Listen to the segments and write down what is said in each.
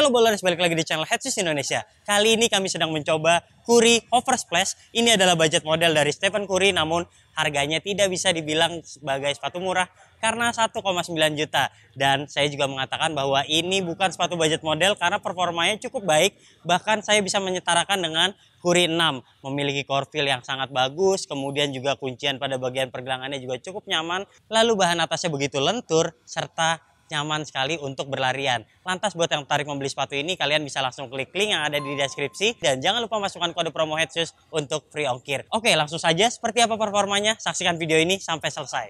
Halo bowlers, balik lagi di channel Headshoes Indonesia. Kali ini kami sedang mencoba Curry Hover Splash. Ini adalah budget model dari Stephen Curry, namun harganya tidak bisa dibilang sebagai sepatu murah karena 1,9 juta. Dan saya juga mengatakan bahwa ini bukan sepatu budget model karena performanya cukup baik. Bahkan saya bisa menyetarakan dengan Curry 6. Memiliki core feel yang sangat bagus, kemudian juga kuncian pada bagian pergelangannya juga cukup nyaman. Lalu bahan atasnya begitu lentur, serta nyaman sekali untuk berlarian. Lantas buat yang tertarik membeli sepatu ini, kalian bisa langsung klik link yang ada di deskripsi. Dan jangan lupa masukkan kode promo Headshoes untuk free ongkir. Oke, langsung saja seperti apa performanya. Saksikan video ini sampai selesai.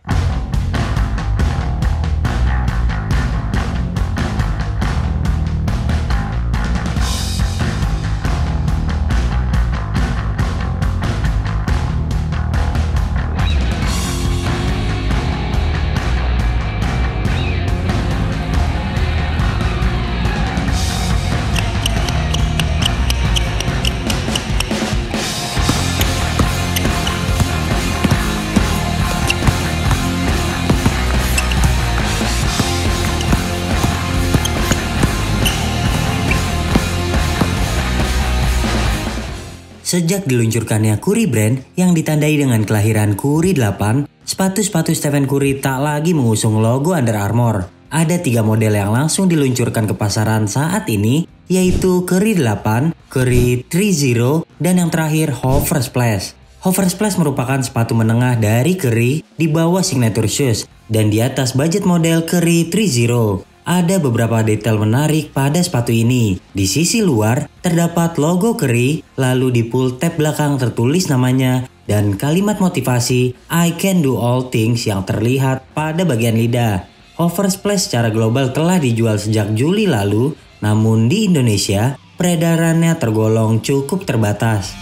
Sejak diluncurkannya Curry brand yang ditandai dengan kelahiran Curry 8, sepatu-sepatu Stephen Curry tak lagi mengusung logo Under Armour. Ada 3 model yang langsung diluncurkan ke pasaran saat ini, yaitu Curry 8, Curry 30, dan yang terakhir Hover Splash. Hover Splash merupakan sepatu menengah dari Curry di bawah signature shoes dan di atas budget model Curry 30. Ada beberapa detail menarik pada sepatu ini. Di sisi luar terdapat logo Curry, lalu di pull tab belakang tertulis namanya dan kalimat motivasi I can do all things yang terlihat pada bagian lidah. Hover Splash secara global telah dijual sejak Juli lalu, namun di Indonesia peredarannya tergolong cukup terbatas.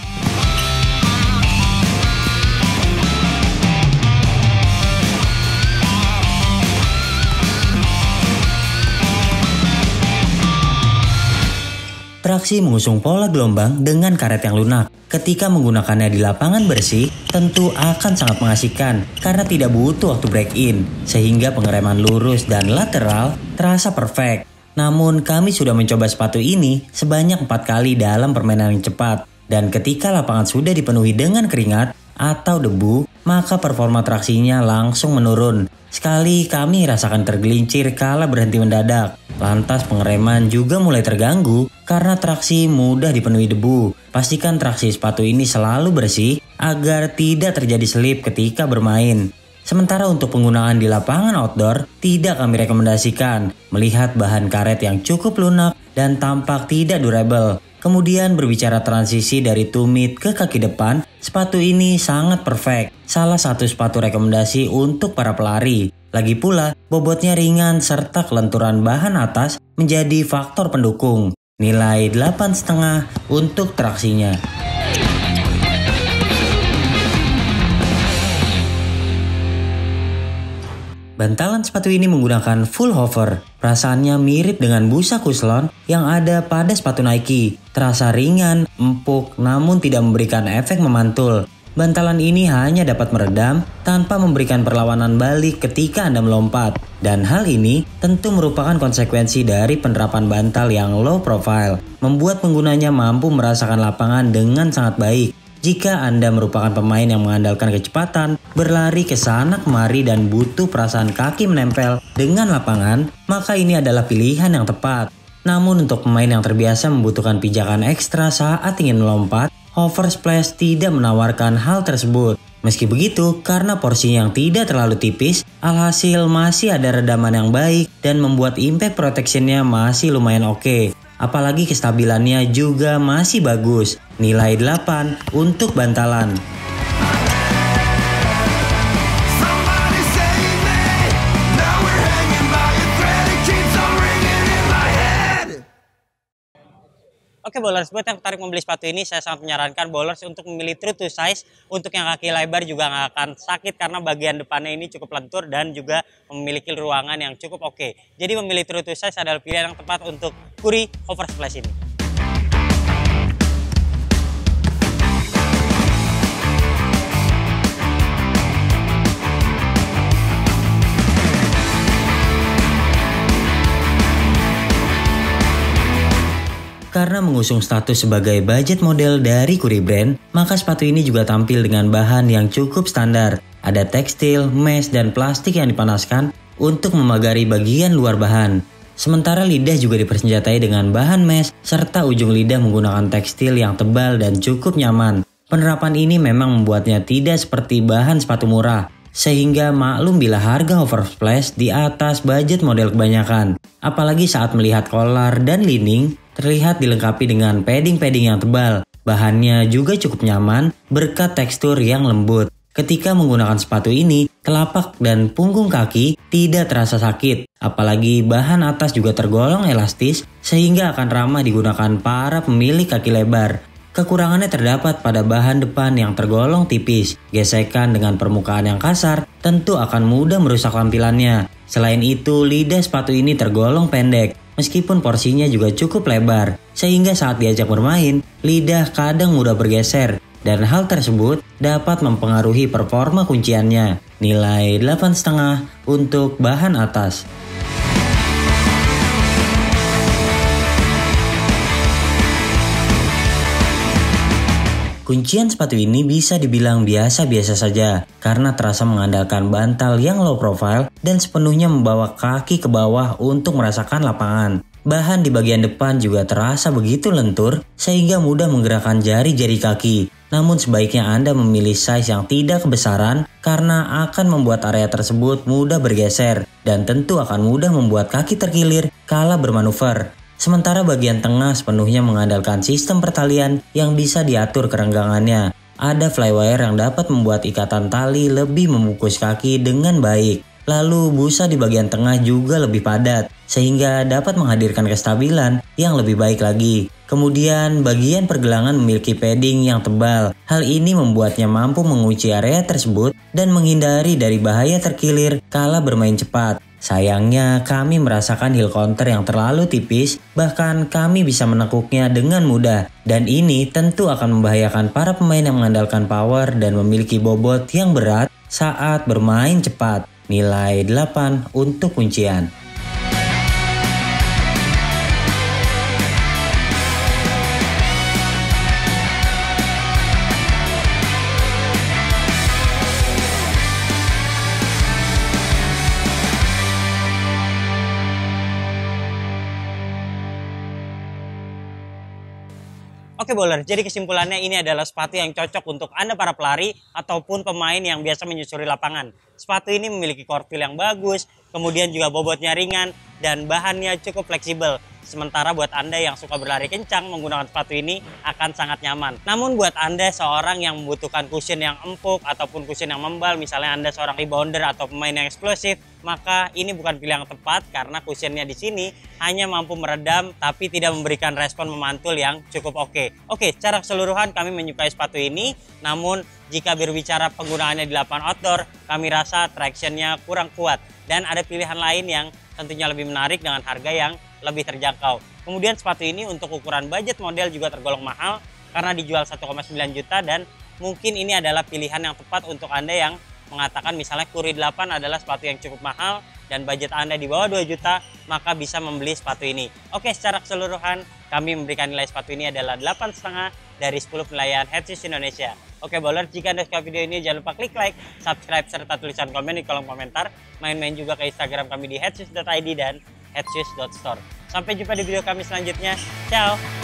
Traksi mengusung pola gelombang dengan karet yang lunak. Ketika menggunakannya di lapangan bersih, tentu akan sangat mengasihkan karena tidak butuh waktu break in, sehingga pengereman lurus dan lateral terasa perfect. Namun kami sudah mencoba sepatu ini sebanyak 4 kali dalam permainan yang cepat, dan ketika lapangan sudah dipenuhi dengan keringat atau debu, maka performa traksinya langsung menurun. Sekali kami rasakan tergelincir kala berhenti mendadak. Lantas pengereman juga mulai terganggu karena traksi mudah dipenuhi debu. Pastikan traksi sepatu ini selalu bersih agar tidak terjadi selip ketika bermain. Sementara untuk penggunaan di lapangan outdoor, tidak kami rekomendasikan melihat bahan karet yang cukup lunak dan tampak tidak durable. Kemudian berbicara transisi dari tumit ke kaki depan, sepatu ini sangat perfect. Salah satu sepatu rekomendasi untuk para pelari. Lagi pula, bobotnya ringan serta kelenturan bahan atas menjadi faktor pendukung. Nilai 8,5 untuk traksinya. Bantalan sepatu ini menggunakan full hover. Perasaannya mirip dengan busa kuslon yang ada pada sepatu Nike. Terasa ringan, empuk, namun tidak memberikan efek memantul. Bantalan ini hanya dapat meredam tanpa memberikan perlawanan balik ketika Anda melompat. Dan hal ini tentu merupakan konsekuensi dari penerapan bantal yang low profile. Membuat penggunanya mampu merasakan lapangan dengan sangat baik. Jika Anda merupakan pemain yang mengandalkan kecepatan, berlari ke sana kemari dan butuh perasaan kaki menempel dengan lapangan, maka ini adalah pilihan yang tepat. Namun untuk pemain yang terbiasa membutuhkan pijakan ekstra saat ingin melompat, Hover Splash tidak menawarkan hal tersebut. Meski begitu, karena porsi yang tidak terlalu tipis, alhasil masih ada redaman yang baik dan membuat impact protectionnya masih lumayan oke. Apalagi kestabilannya juga masih bagus. Nilai 8 untuk bantalan. Oke bowlers, buat yang tertarik membeli sepatu ini, saya sangat menyarankan bowlers untuk memilih true to size. Untuk yang kaki lebar juga nggak akan sakit karena bagian depannya ini cukup lentur dan juga memiliki ruangan yang cukup oke. Jadi memilih true to size adalah pilihan yang tepat untuk Curry Hover Splash ini. Karena mengusung status sebagai budget model dari Curry Brand, maka sepatu ini juga tampil dengan bahan yang cukup standar. Ada tekstil, mesh, dan plastik yang dipanaskan untuk memagari bagian luar bahan. Sementara lidah juga dipersenjatai dengan bahan mesh, serta ujung lidah menggunakan tekstil yang tebal dan cukup nyaman. Penerapan ini memang membuatnya tidak seperti bahan sepatu murah, sehingga maklum bila harga Hoversplash di atas budget model kebanyakan. Apalagi saat melihat collar dan lining, terlihat dilengkapi dengan padding-padding yang tebal. Bahannya juga cukup nyaman berkat tekstur yang lembut. Ketika menggunakan sepatu ini, telapak dan punggung kaki tidak terasa sakit. Apalagi bahan atas juga tergolong elastis sehingga akan ramah digunakan para pemilik kaki lebar. Kekurangannya terdapat pada bahan depan yang tergolong tipis. Gesekan dengan permukaan yang kasar tentu akan mudah merusak tampilannya. Selain itu, lidah sepatu ini tergolong pendek. Meskipun porsinya juga cukup lebar, sehingga saat diajak bermain, lidah kadang mudah bergeser. Dan hal tersebut dapat mempengaruhi performa kunciannya. Nilai 8,5 untuk bahan atas. Kuncian sepatu ini bisa dibilang biasa-biasa saja karena terasa mengandalkan bantal yang low profile dan sepenuhnya membawa kaki ke bawah untuk merasakan lapangan. Bahan di bagian depan juga terasa begitu lentur sehingga mudah menggerakkan jari-jari kaki. Namun sebaiknya Anda memilih size yang tidak kebesaran karena akan membuat area tersebut mudah bergeser dan tentu akan mudah membuat kaki terkilir kala bermanuver. Sementara bagian tengah sepenuhnya mengandalkan sistem pertalian yang bisa diatur kerenggangannya. Ada flywire yang dapat membuat ikatan tali lebih membungkus kaki dengan baik. Lalu busa di bagian tengah juga lebih padat, sehingga dapat menghadirkan kestabilan yang lebih baik lagi. Kemudian bagian pergelangan memiliki padding yang tebal. Hal ini membuatnya mampu mengunci area tersebut dan menghindari dari bahaya terkilir kala bermain cepat. Sayangnya kami merasakan heel counter yang terlalu tipis, bahkan kami bisa menekuknya dengan mudah. Dan ini tentu akan membahayakan para pemain yang mengandalkan power dan memiliki bobot yang berat saat bermain cepat. Nilai 8 untuk kuncian. Oke bowler, jadi kesimpulannya ini adalah sepatu yang cocok untuk Anda para pelari ataupun pemain yang biasa menyusuri lapangan. Sepatu ini memiliki core feel yang bagus, kemudian juga bobotnya ringan dan bahannya cukup fleksibel. Sementara buat Anda yang suka berlari kencang menggunakan sepatu ini akan sangat nyaman. Namun buat Anda seorang yang membutuhkan cushion yang empuk ataupun cushion yang membal, misalnya Anda seorang rebounder atau pemain yang eksplosif, maka ini bukan pilihan yang tepat karena cushionnya di sini hanya mampu meredam tapi tidak memberikan respon memantul yang cukup oke. Oke, secara keseluruhan kami menyukai sepatu ini, namun jika berbicara penggunaannya di lapangan outdoor, kami rasa tractionnya kurang kuat dan ada pilihan lain yang tentunya lebih menarik dengan harga yang lebih terjangkau. Kemudian sepatu ini untuk ukuran budget model juga tergolong mahal karena dijual 1,9 juta dan mungkin ini adalah pilihan yang tepat untuk Anda yang mengatakan misalnya Curry 8 adalah sepatu yang cukup mahal dan budget Anda di bawah 2 juta, maka bisa membeli sepatu ini. Oke, secara keseluruhan kami memberikan nilai sepatu ini adalah 8,5 dari 10 penilaian Headshoes Indonesia. Oke bowler, jika Anda suka video ini jangan lupa klik like, subscribe, serta tulisan komen di kolom komentar. Main-main juga ke Instagram kami di headshoes.id dan headshoes.store. Sampai jumpa di video kami selanjutnya. Ciao!